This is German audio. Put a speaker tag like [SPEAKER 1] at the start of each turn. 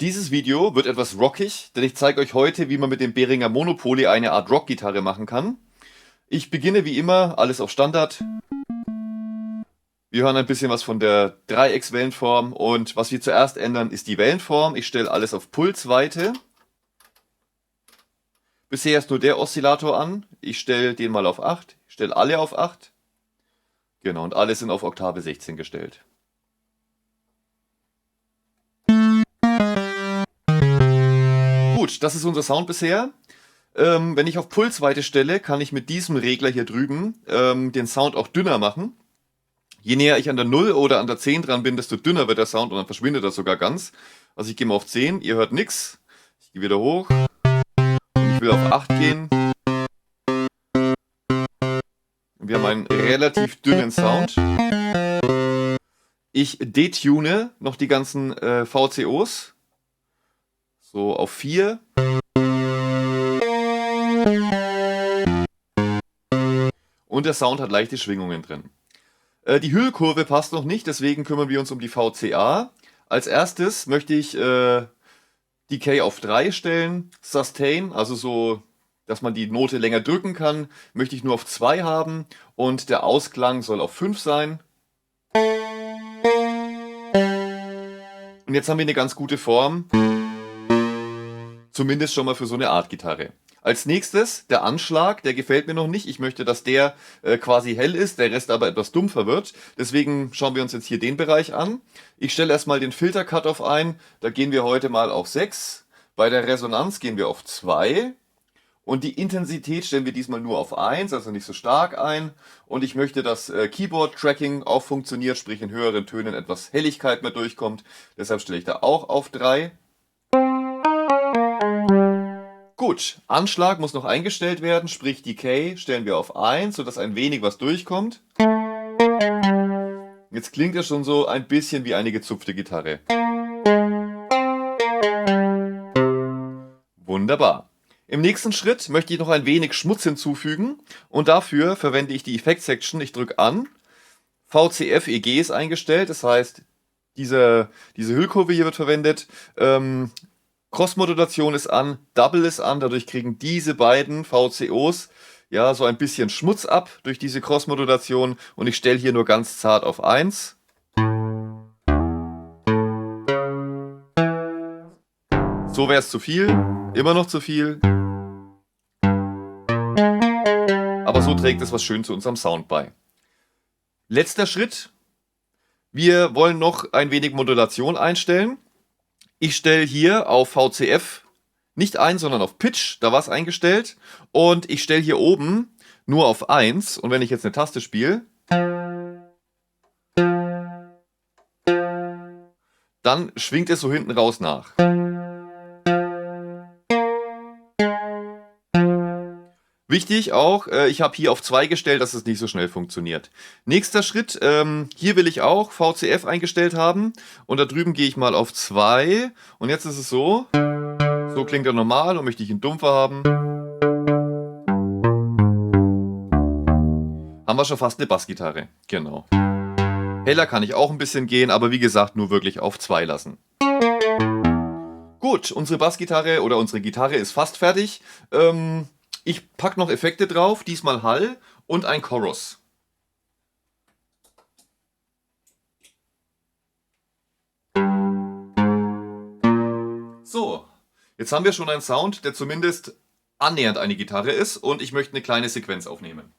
[SPEAKER 1] Dieses Video wird etwas rockig, denn ich zeige euch heute, wie man mit dem Behringer Monopoly eine Art Rockgitarre machen kann. Ich beginne wie immer, alles auf Standard. Wir hören ein bisschen was von der Dreieckswellenform und was wir zuerst ändern, ist die Wellenform. Ich stelle alles auf Pulsweite. Bisher ist nur der Oszillator an. Ich stelle den mal auf 8. Ich stelle alle auf 8. Genau, und alle sind auf Oktave 16 gestellt. Gut, das ist unser Sound bisher. Wenn ich auf Pulsweite stelle, kann ich mit diesem Regler hier drüben den Sound auch dünner machen. Je näher ich an der 0 oder an der 10 dran bin, desto dünner wird der Sound und dann verschwindet er sogar ganz. Also ich gehe mal auf 10, ihr hört nichts. Ich gehe wieder hoch. Und ich will auf 8 gehen. Und wir haben einen relativ dünnen Sound. Ich detune noch die ganzen VCOs. So auf 4. Und der Sound hat leichte Schwingungen drin. Die Hüllkurve passt noch nicht, deswegen kümmern wir uns um die VCA. Als erstes möchte ich Decay auf 3 stellen. Sustain, also so, dass man die Note länger drücken kann, möchte ich nur auf 2 haben. Und der Ausklang soll auf 5 sein. Und jetzt haben wir eine ganz gute Form. Zumindest schon mal für so eine Art Gitarre. Als nächstes der Anschlag, der gefällt mir noch nicht. Ich möchte, dass der quasi hell ist, der Rest aber etwas dumpfer wird. Deswegen schauen wir uns jetzt hier den Bereich an. Ich stelle erstmal den Filter-Cut-Off ein. Da gehen wir heute mal auf 6. Bei der Resonanz gehen wir auf 2. Und die Intensität stellen wir diesmal nur auf 1, also nicht so stark ein. Und ich möchte, dass Keyboard-Tracking auch funktioniert, sprich in höheren Tönen etwas Helligkeit mehr durchkommt. Deshalb stelle ich da auch auf 3. Gut, Anschlag muss noch eingestellt werden, sprich Decay stellen wir auf 1, sodass ein wenig was durchkommt. Jetzt klingt er schon so ein bisschen wie eine gezupfte Gitarre. Wunderbar. Im nächsten Schritt möchte ich noch ein wenig Schmutz hinzufügen und dafür verwende ich die Effekt-Section. Ich drücke an, VCF-EG ist eingestellt, das heißt, diese Hüllkurve hier wird verwendet. Cross-Modulation ist an, Double ist an, dadurch kriegen diese beiden VCOs ja so ein bisschen Schmutz ab durch diese Cross-Modulation und ich stelle hier nur ganz zart auf 1. So wäre es zu viel, immer noch zu viel. Aber so trägt es was schön zu unserem Sound bei. Letzter Schritt. Wir wollen noch ein wenig Modulation einstellen. Ich stelle hier auf VCF nicht ein, sondern auf Pitch, da war es eingestellt. Und ich stelle hier oben nur auf 1. Und wenn ich jetzt eine Taste spiele, dann schwingt es so hinten raus nach. Wichtig auch, ich habe hier auf 2 gestellt, dass es nicht so schnell funktioniert. Nächster Schritt, hier will ich auch VCF eingestellt haben und da drüben gehe ich mal auf 2 und jetzt ist es so, so klingt er normal und möchte ich ihn dumpfer haben. Haben wir schon fast eine Bassgitarre, genau. Heller kann ich auch ein bisschen gehen, aber wie gesagt, nur wirklich auf 2 lassen. Gut, unsere Bassgitarre oder unsere Gitarre ist fast fertig. Ich packe noch Effekte drauf, diesmal Hall und ein Chorus. So, jetzt haben wir schon einen Sound, der zumindest annähernd eine Gitarre ist und ich möchte eine kleine Sequenz aufnehmen.